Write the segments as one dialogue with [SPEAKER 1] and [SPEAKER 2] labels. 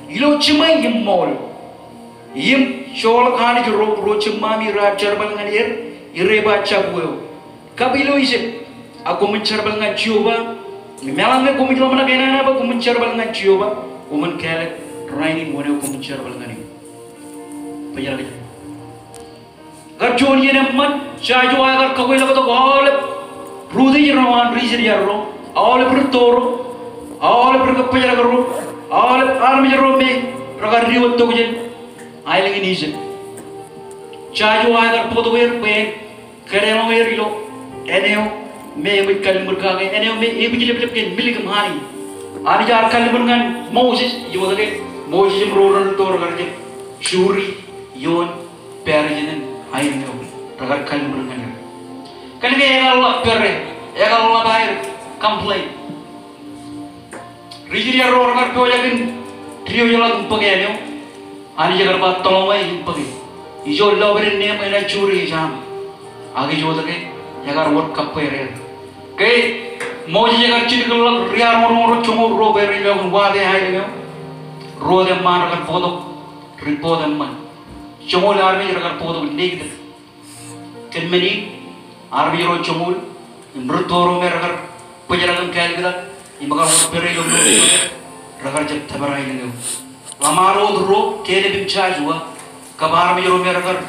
[SPEAKER 1] ilo cimai yim mol yim shol khani ro cimami ra charbal ngan ireba chabuyo kabilo ise aku mencharbal ngan Jehova melang aku menjelo mana kena apa aku mencharbal ngan Jehova uman kale raini mone aku mencharbal ngan ini pajal ke garjon yene man chaju agar kau ila to all rudi rawan rizir yarro all bertoro all berkepajal garu all armi romi ragar riwat to jen ailing ini je chaju agar podo wer pe kare mo wer ilo eneo me bi kal murga ge eneo me e bi lep lep ke milig mani ani jar kal ngan Moses yodage Moses roran tor garje shuri yon perjenen ayin no ragar kal ngan kan ge Allah perre Allah bahir complain rijriya ro ragar to jagin trio jala page eneo ani jagar ba tolomai page ijo lobere ne me na churi jam आगे जो लगे यार work cup पे रहे कई मौज जगह चिरकल लग रियार मोर चुमो रो बेरी लोग वादे हाय ले रो दे मान रखर पोदो रिपो दे मन चुमो आर्मी रखर पोदो नेक दे कन्मनी आर्मी रो चुमो मृतोरो में रखर पजरगम कैल बिदा इमगा वो बेरी लोग रखर जब थबराई ले हमारो रो केले बिमचा जुआ कबार में रो में रखर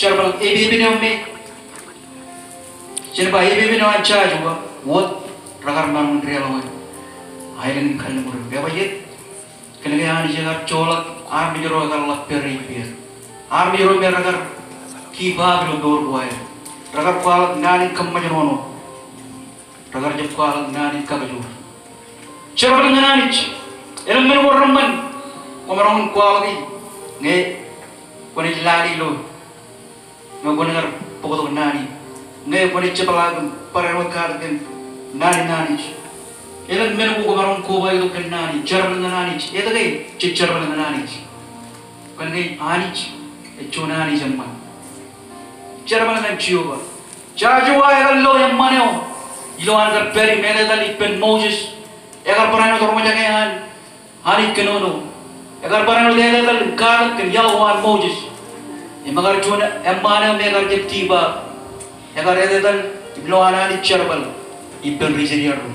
[SPEAKER 1] चरबल एबी ने में Jadi bayi bibi no aja juga, what ragar man real loh, ayam kan murah. Biar bayi, kena kaya ani jaga colak, army jero ragar lak peri peri, army jero biar ragar kiba bilo dor buai, ragar kual nani kamma jero no, ragar jep kual nani kagaju. Cerita dengan nani, elam men orang man, komaron kual lagi, ne, kone jelali lo, nggak kone ngar pokok nani. Nggak boleh cepat para wakar kan nani elan menu komaron koba itu kan nani jarban nani itu kan jarban nani kan kan ani itu nani zaman jarban nani Jehova Jehova egal lo yang mana ilo agar peri mere dali pen Moses egar parano dormo jangan ani kenono egar parano dali dali kar kan Yahweh Moses emagar cuna emana megar jeptiba agar ada dan ibnu anak dicarbal ibn rijriyaru.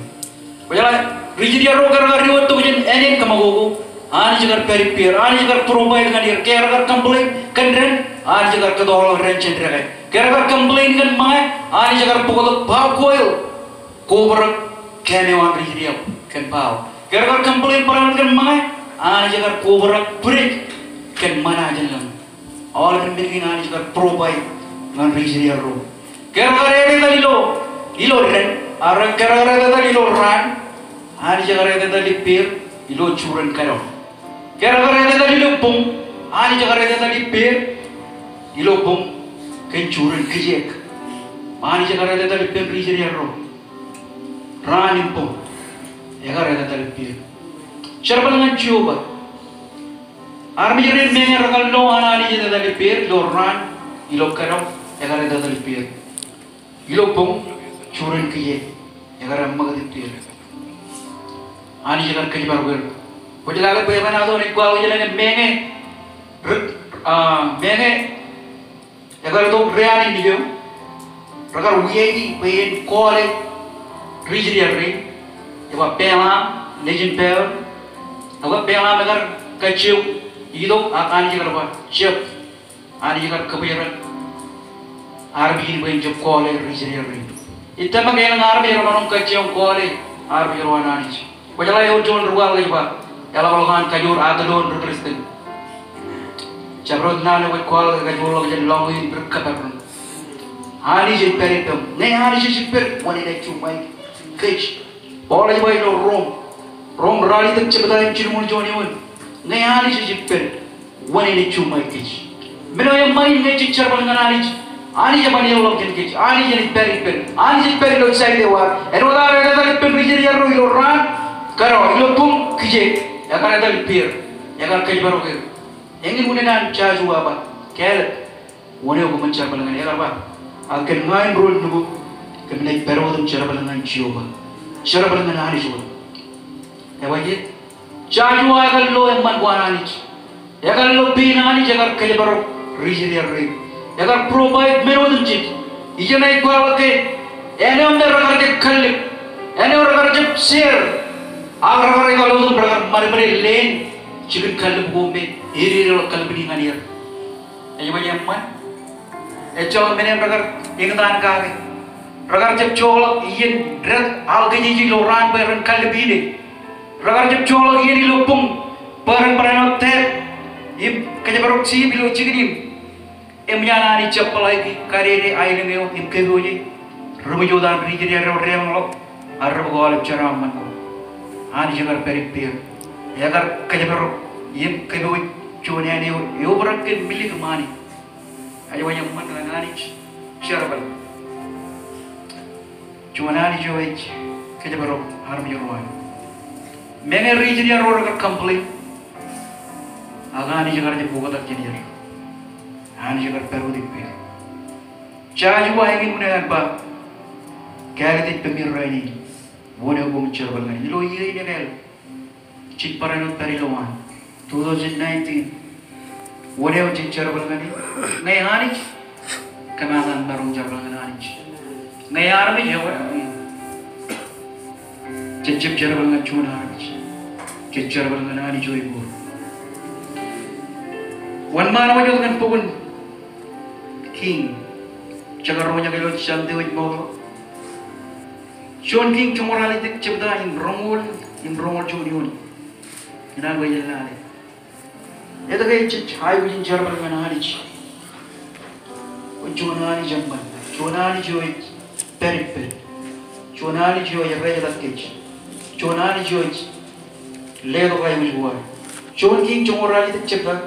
[SPEAKER 1] Bagaimana rijriyaru gara-gara riwat tu kejen enin kamagogo, ani jagar peripir, ani jagar provide dengan dia, gara-gara complain kandren, ani jagar kedolong rencen terkai, gara-gara complain kan mai, ani jagar pukul bau koil, kober kenewan rijriyaru kan bau, gara-gara complain peran kan mai, ani jagar kober break kan mana jalan, awal kan bikin ani jagar provide dengan rijriyaru. Gara-gara ada ilo ren, orang gara-gara ada ilo ran, hari gara-gara ada pir, ilo curan karo. Gara-gara ada ilo bom, hari gara-gara ada pir, ilo bom, kan curan kejek. Hari gara-gara ada pir rijriya ro, ran impom, gara-gara ada pir. Cerita dengan Jehova, army jadi mengar kalau hari ada pir, ilo ran, ilo karo, gara-gara ada pir. Ilo pun curan kiye, agar amma kati tiada. Ani jalan kerja baru ber. Perjalanan bagaimana tu ni kuah jalan menge, agar tu reani ni jo. Agar uiai pengen kole, rijriya ri, agar pelang, legend pelang, agar pelang agar kacau, itu ani jalan apa? Siap, ani jalan kebayaran. Arbi ini boleh jumpa kole rijriya ri. Itu mah kaya arbi orang kacau kole arbi orang anis. Bagaimana yang jual rugal lagi pak? Kalau orang kajur ada don berkristen. Cabrot nana buat kole kajur lagi jadi longin berkabar. Anis jadi peripem. Nih anis jadi per. Wanita cuma kecil. Boleh jadi Rom rally tak cepat yang ciri muncul ni pun. Nih anis jadi per. Wanita cuma kecil. Mana yang main nih cicar dengan anis. Ani zaman yang log jadi kecil, ani jadi peri log saya dewa. Eroda ada tadi rijriya ro ilo ran, karo ilo pun kecil. Ya kan ada pir, ya kan kecil baru ke. Yang ini mungkin an caju apa? Kel, mana aku mencari balangan ya kan apa? Akan main role dulu, kemudian perawat mencari balangan Jehova, cara balangan ani juga. Ya wajib, Jaju agal lo emman guanani. Agal lo binani jagar kelebaro rijir re. Agar provide menodun chit. Ijana ikwa ke ene onde ragar ke khalli. Ene ragar je share. Agar ragar ke lo dun ragar mare len chicken khalli gombe iri ro kalbini ngani. Ayo emman. Echon menen ragar ingdan ka ke. Ragar je chol yen drag algaji ji lo ran beran kalbini. Ragar jeb colok ini lupung barang-barang teh im kejabarok si bilo cikinim emnyana ni cepel lagi karere air ngeu im kegoje rubujodan rijiri rem lo arab gol cara man ko ani jagar peripir yagar kejabarok im kegoj cone ni yo berak ke milik mani ayo banyak man ngani syarbal cone ni joej kejabarok harbi jorwan Mene region road complete. Agani jagar je buka tak jadi. Ani jagar peru dipe. Caju ayengin mune apa? Kaya dit pemir rani. Wone gum cerbal ngani. Lo iya ini kel. Cik parano tari loan. 2019. Wone o cik cerbal ngani. Ngai hani. Kemanan barung cerbal ngani. Ngai arme jawa. Cecep cerbal ngani cuna. Kejar berkenaan di joy bor. Wan mana wajah dengan pun King. Jaga rohnya kalau cantik wajah bor. John King cuma orang itu cipta im rongol junior. Ina wajah lari. Itu kayak cahaya wajah jar berkenaan di. Wajah jamban. Wajah joy peripel. Wajah joy raja lakej. Wajah joy Lego kaya menjual. John King cuma orang itu cepat.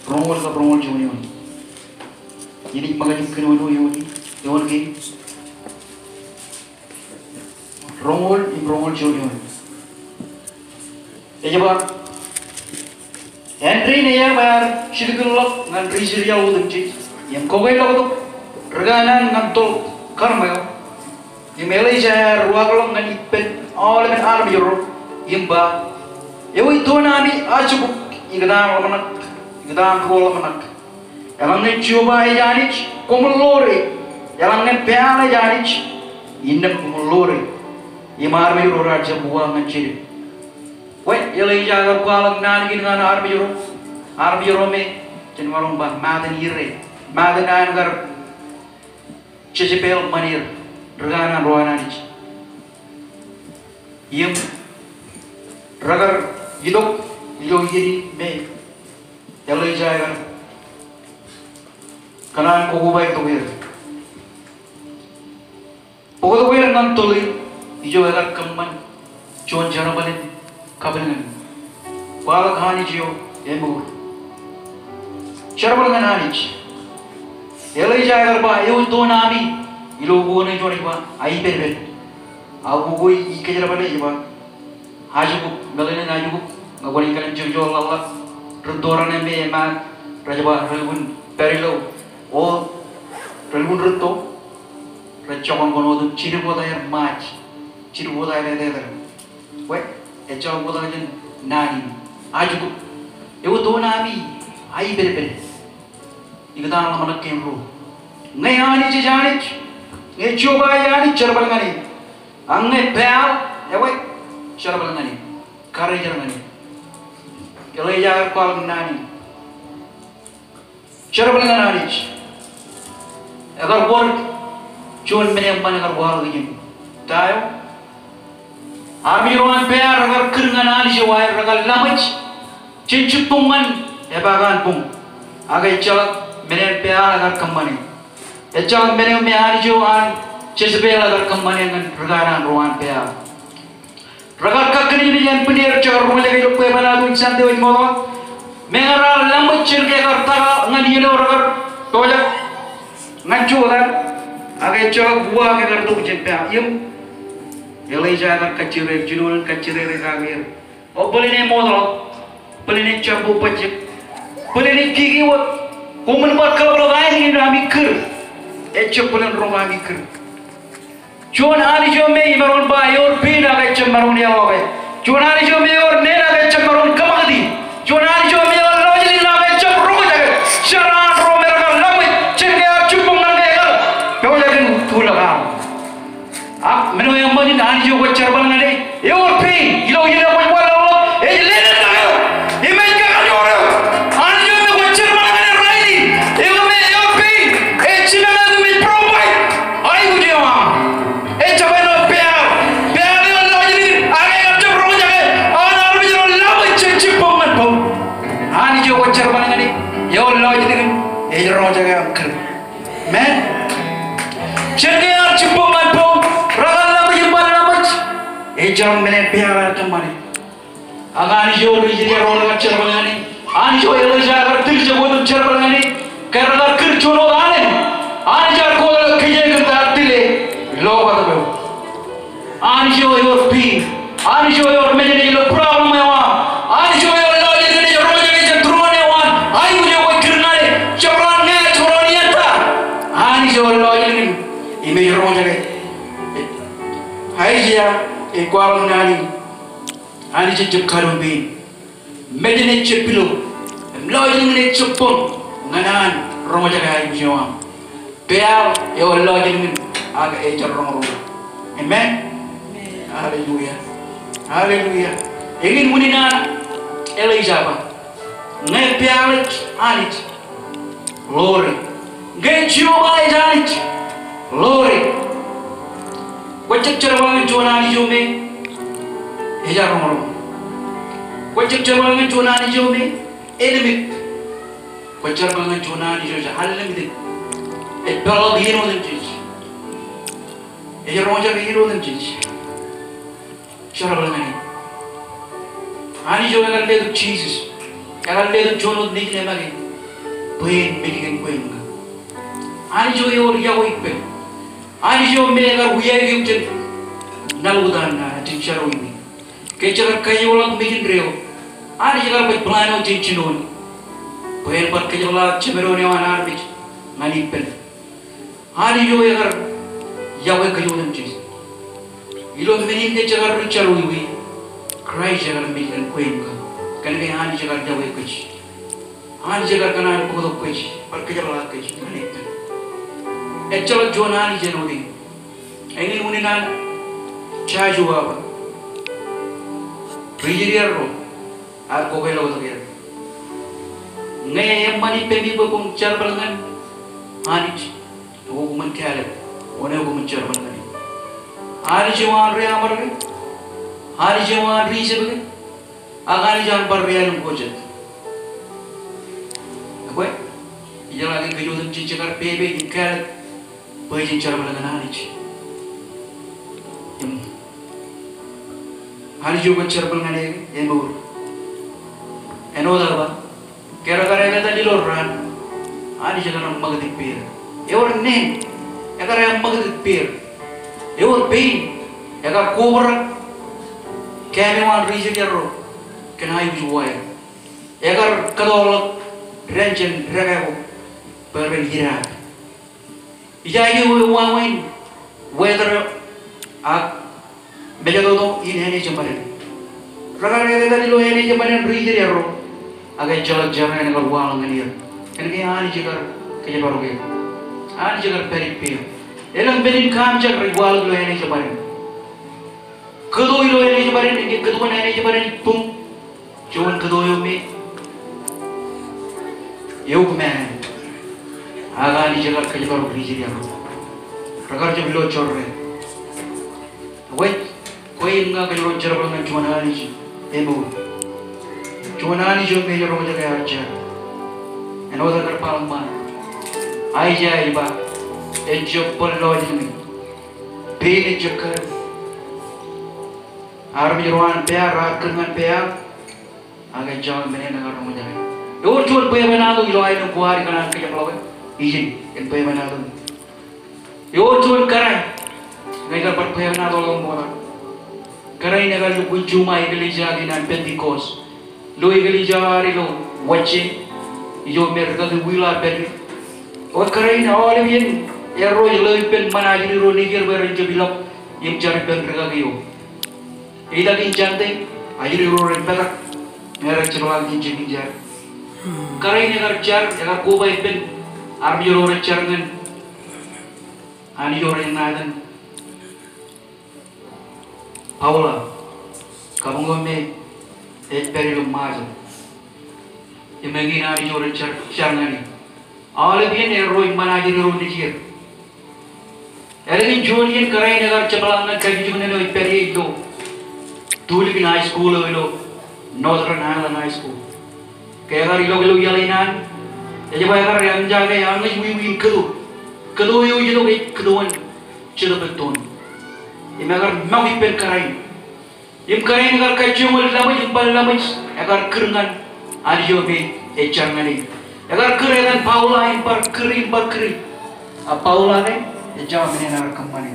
[SPEAKER 1] Rongol junior. Jadi makan ikan dulu John King. Rongol junior. Ejaba. Henry ni ya bayar sidikul ngan rizir ya udang cik. Yang kau kaya tu reganan ngan tol karma. Yang Malaysia ruang ngan ipen all men army Europe. Imba, ewi dona ni acup igdan rol manak. Elang ne coba janich komulore, elang ne peana janich indem komulore. Imar me ro raja buang ngacir. Wei, elai jaga kualang nani gin ngana arbi ro me cenwarong ba madan ire, madan angar cecipel manir, regana roana nich. Yem Ragar hidup ini me, elai jaga, kanan kogu baik tu ber. Kogu ber nan toli, hijo agar keman, John jana balen, kabelan, balak hani jio, emur. Charbal ngan hani, elai jaga ba, eu tu nami, ilo bukan itu ni ba, ai ber, aku koi ikejar balen ba. Hajuku, galene hajuku, ngagwani kalian jojo Allah, rentoran embe emak, rajaba relgun perilo, oh relgun rento, rajawan kono tu ciri boda yang maj, ciri boda yang leder, weh, ecau boda yang nani, hajuku, ewu tu nami, ai bere, ikatan Allah mana kemru, ngai hani jejani, ngai coba yani cerbal ngani, angai peal, ewe. Syarabal ngani, kari jar ngani, kelai jagar kual ngani, syarabal ngani, agar bor, cuman menyampan agar buah lagi, tahu, amiruan pear agar keringan jawai agar lamaj, cincipungman, ebagan pung, agar celak menyampan pear agar kembali, celak menyampan jawai, cecipel agar kembali dengan reganan ruan pear. Ragar kakini ni yang penir cakar rumah lagi lupa mana tu insan tu ini mahu mengarah lambat cerita kerta ngani ni ragar tojak ngacu kan agai cakar buah agar tu jempia im elai jaga kacire junun kacire regagir oh boleh ni modal boleh ni cabu pajak boleh ni gigi wat kuman buat kalau lain ni kami ker ecok boleh rumah mikir John Ali Jome ibaron ba yor pina ka cembarun ya wa Chunani jo me or nena be chakaron kamagdi. Chunani jo me or lojili na be chakro jaga. Sharan ro me raga lamai chenge chupungan be gal. Kau jaga thula ka. Ak meno yang mani nani jo ko charbal ngade. E or pe ilo ilo ko wala lo. E lena na. E me ka jora. Ani jo me ko charbal ngade raili. E me e or pe. E china na me provide. Ai bu je wa. E chabeno pe. Yo lo jadi kan, roh jaga angker, men. Cengar cipuman pun, ragal lama jembat lama. Jangan menet piara kemana. Agan yo lo jadi roh jaga cerban ni. An yo lo jaga til jago cerban ni. Kerana kerja lo ane. An jaga ko lo kerja kita tile. Lo kata be. An yo pi. An yo menjadi lo problem ya. An yo lo jadi roh jaga jentruan ya. Ayu je ko kirnale chabran ne thoroniata ani jo lo yin ime ro jage hayya e kwal nani ani je jukkaru bi medine chepilo lo yin ne chupon nganan ro jage ayu jo am beal e lo yin aga e jarro amen hallelujah hallelujah egin munina Elijah ngai pialit alit lori ngai ciuba alit lori wajib cerbangan cuana di jome eja romoro wajib cerbangan cuana di jome elimik wajib cerbangan cuana di jome halimik e pelo hero den jinji eja roja hero den jinji cerbangan ani jome kan le Jesus kalau dia jono nikne lagi, pain bikin pain ka. Ani jo yor ya woi pe. Ani jo mega uya gi ujen. Naludan na tincharo ini. Kejar kayu lang bikin reo. Ani jaga pe plano tinchinon. Pain par kejar la chemerone wana arbich. Nani pen. Ani jo ya woi kayu lang chis. Ilo menin de jaga richaro ini. Cry jaga bikin pain ka. Kerana ani jaga jauh kerja, ani jaga kerana pukul kerja, perkerja berat kerja, mana itu? Eccal John ani jenodi, ini muninan cah juga apa? Rijiriar ro, aku bela betul ya. Ngai yang mani pemi bopong car balangan, ani, aku mencari, orang aku mencari balangan. Ani jawan ria amar, ani jawan ri sebagai. Agani jangan berbiaya ngojek. Apa? Ia lagi kejutan cincakar PB dikal, pergi cara berlangganan ini. Hari juga cara berlangganan yang baru. Eno dah apa? Kira-kira kita di luar, hari jangan mengaget pir. Orang ni, kira-kira mengaget pir. Orang pin, kira kubur, kemewan rijek jero. Kena ibu jual, agar kadal renjen rego berbenhirak. Ijai uang weather bejago tu ini jembaran. Rakan tadi lo ini jembaran bridge ya ro. Agar jalan jalan yang keluar dengan dia. Kerana ani juga kerja baru ke. Ani juga peripir. Elang berin kam jaga ribual lo ini jembaran. Kedua lo ini jembaran, kedua ini jembaran pun. Cuman kedua me, yuk man, agak ni jaga kerja baru beri dia. Rakan jam lo corre, wait, kau ingat kerja lo cerita dengan cuman ani je, emu, cuman ani je me jero jaga aja, eno dah terpalang mana, aja iba, ejok perlo ni, bini jekar, army jeruan pear, rakan pear. Agar jangan menaik dengan rumah jaga. Dua tuan payah menado, ilo air yang kuari kanan kerja pelawai, izin, yang payah menado. Dua tuan karai, mereka berpayah menado orang mula. Karai negara lu cuma iglesia di nan Pentecost, lu iglesia hari lu watching, ijo mereka tu wila beri. Orang karai na awal yang roy lu pen mana jadi roy nikir beranjak bilap yang cari pen mereka kyo. Ida kinjante. Ayuri roren pelak merek cerwal kinjing jar. Karai negar jar, negar kuba ipen armi roren cernen. Ani roren naden. Paula, kamu ngome perilu mazu. Imagine ani roren cernen. All again a roi manajir roren dijir. Ergin Julian karai negar cepalangan kajijunan lo iperi itu. Tulik high school lo, Northern Highland High School. Kaya kari lo yalinan, jadi bayar yang jaga yang lagi kedu yo jadi lo keduan cila beton. Ini agar mau ipen karai, karai agar kacau lamai impal lamai, agar kerengan ada jo be jangan ni, agar kerengan Paula impar keri. Paula ni jangan ni nak kembali.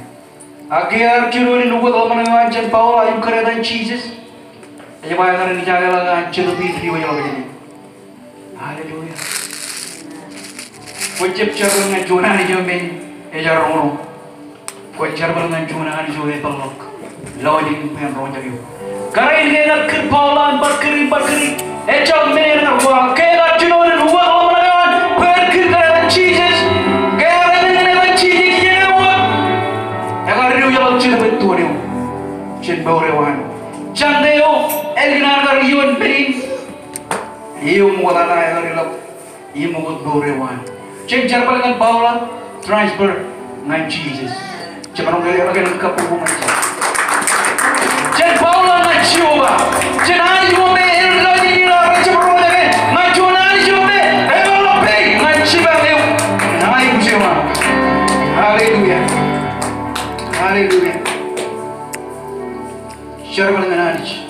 [SPEAKER 1] Agar curu ni nubuat Allah mengajar Paula yang keredan Jesus. Jadi bayar ni jaga lagi curu bintri wajah begini. Haleluya. Wajib curu dengan Jonah ni jomben ejar rono. Wajib dengan Jonah ni jomben pelok. Lawang pen rono jadi. Karai ni nak ker Paula berkeri. Ejar mana nak buat? Kaya curu ni nubuat Allah mengajar berkeri keredan Jesus. Cina betul ni, cina berewan. Candeo, elginar kariuan berin, iu muatan ayah karilap, iu muat berewan. Cina jarpal dengan Paula transfer dengan Jesus. Cina orang kaya lagi nak kapu macam. Cina Paula nak cuba, cina ani cuba lagi ni lah macam orang lagi. Nak cuba ani cuba, evaluasi nak cuba leu, naik cuba. Haleluya. Haleluya. Charbal dengan anis.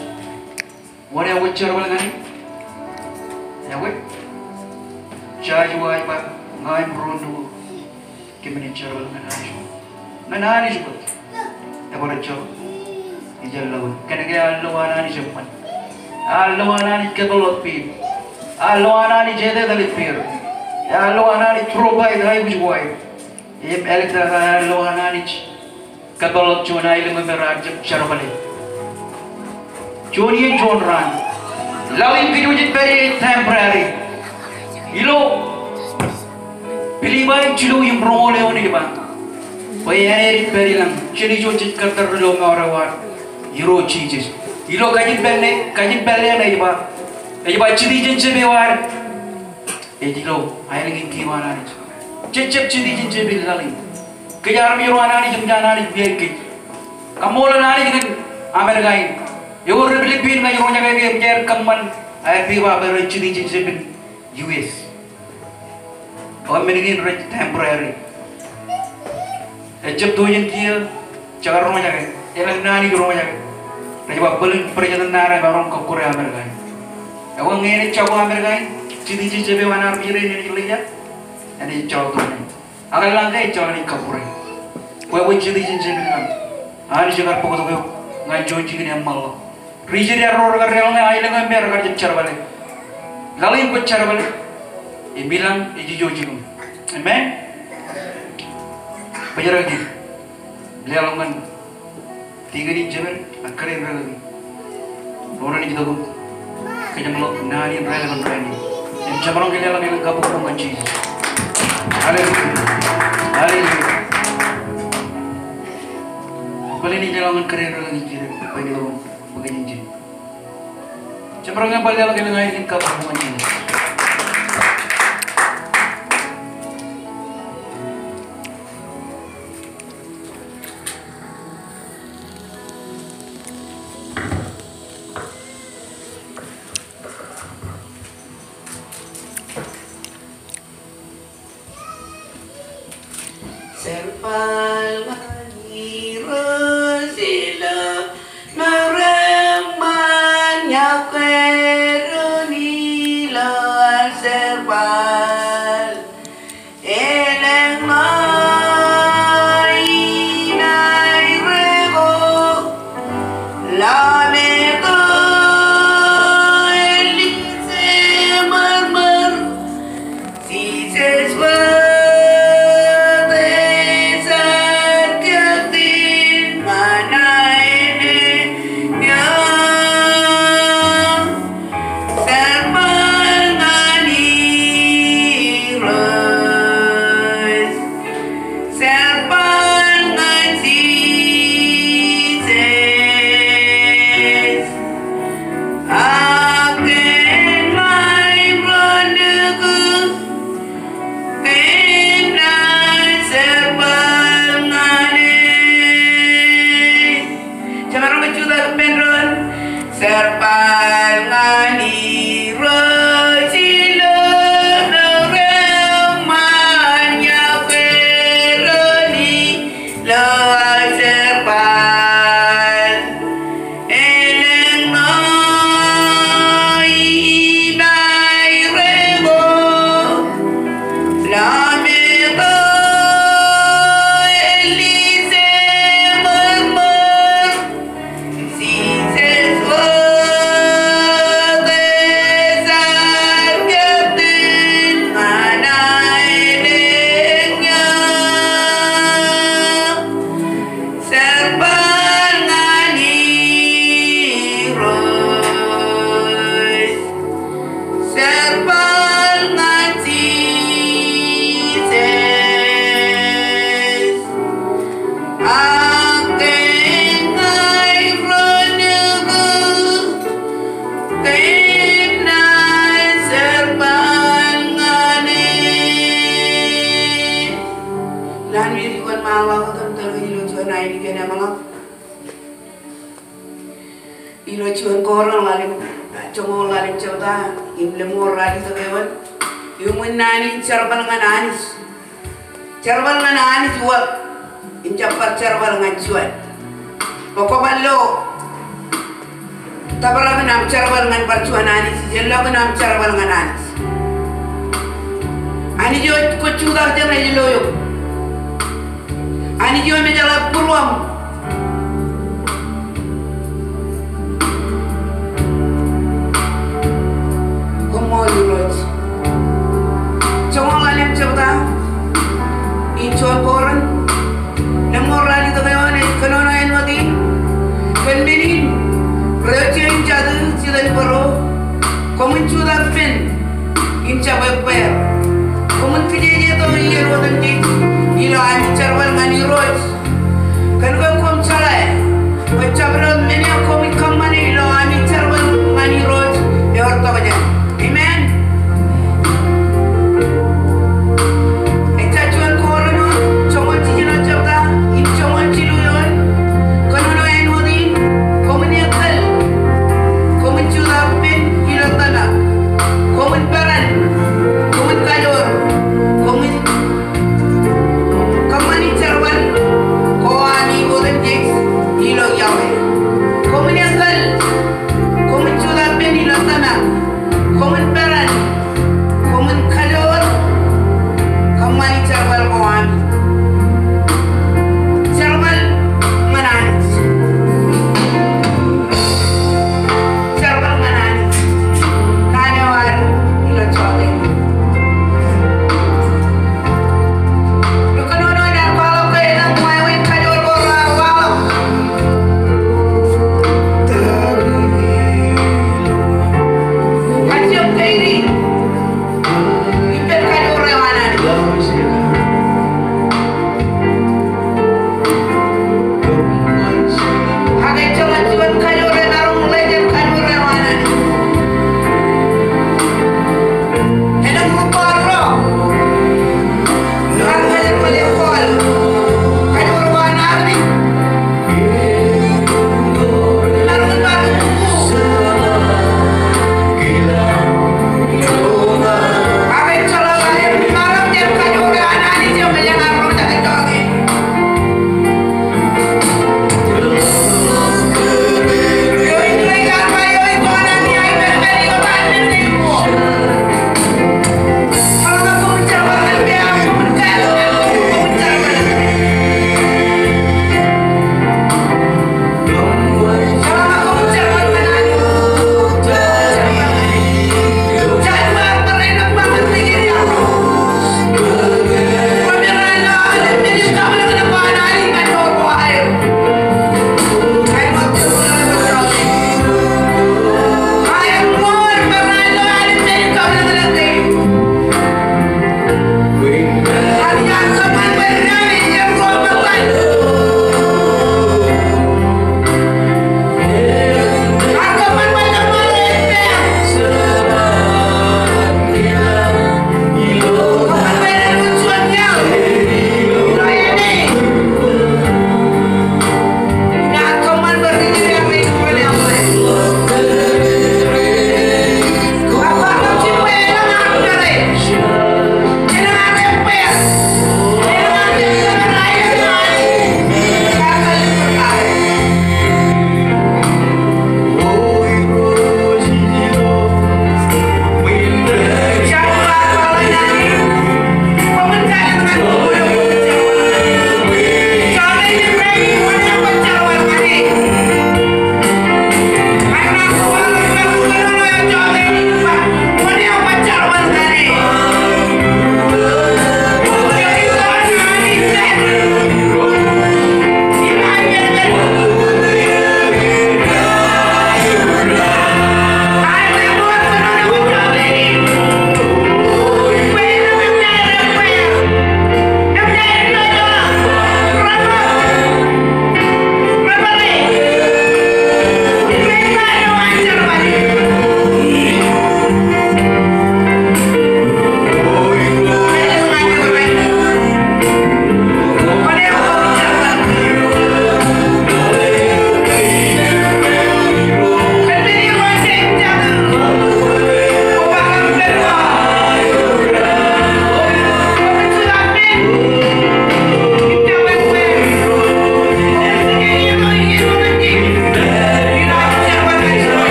[SPEAKER 1] What yang charbal dengan ni? Yang what? Charge why pak ngai berondu. Kemana charbal dengan anis? Dengan anis pun. Yang boleh coba. Ijal lawan. Kenapa lawan anis cepat? Lawan anis kebelut pil. Lawan anis jadi dalit pil. Lawan anis terobai dah ibu jual. Ia elektrik lawan anis. Kebelut cuna ilmu merajab charbal. Jonian Jonran, lawin video very temporary. Ilo, pilih baik cilo yang promole oni depan. Bayar very lang, ciri jojit kerter lo ngarawat, Euro cheeses. Ilo kajit belle na depan ciri jense bewar. Ilo, ayah lagi kiwana ni. Cecep ciri jense belali. Kejar Euro anani jemjana ni biar kit. Kamola nani dengan Amerikain. Your Philippine na yung mga kaya kaman ay piwa pero chini chini US. Or many temporary. Jab dua jen kia cagar rumah jaga. Elang nani rumah jaga. Najib balun perjalanan nara barang ke Korea Amerika. Awang ngene cawa Amerika. Chini chini bewana pire ni liya. Ani cawa tu ni. Agal langkai cawa ni kapure. Kau chini chini bilang. Ani jaga pokok tu ngai joji ni amal. Rijir ya roh kerja ni ayah lengan biar kerja cara balik. Lalu ikut cara balik. Bilang iji joji pun. Amen. Pajar lagi. Beliau lengan tiga ni jalan akarin lagi. Orang ni kita pun kerja melok nari relevan ni. Yang cabaran kita lagi gabung dengan Yesus. Haleluya. Haleluya. Boleh ni jalan keren lagi kira. Bagi lawan. Begini je. Cepat orang balik lagi dengan ini kapal macam ni.
[SPEAKER 2] Serpal lagi rosela. Jesus, what is chuan korang lalim chongo lalim chota im lemor lali to ewan yumun nani charbal ngan anis wa injapar charbal ngan chuan pokoballo tabara ngan charbal ngan parchuan anis jello ngan charbal ngan anis ani jo ko chuda jana jiloyo ani jo me jala purwam Molilot, cuma lalim cerita, incon koran, nemor lali tu kawan, kenono yang mati, kenbenin, receh jadu cilai paro, komen cuda pen, inca beper, komen kerja tu iya rodan di, ilo ani cerwal ngani roj, kan kom calai, macam berat meni komen kamani ilo ani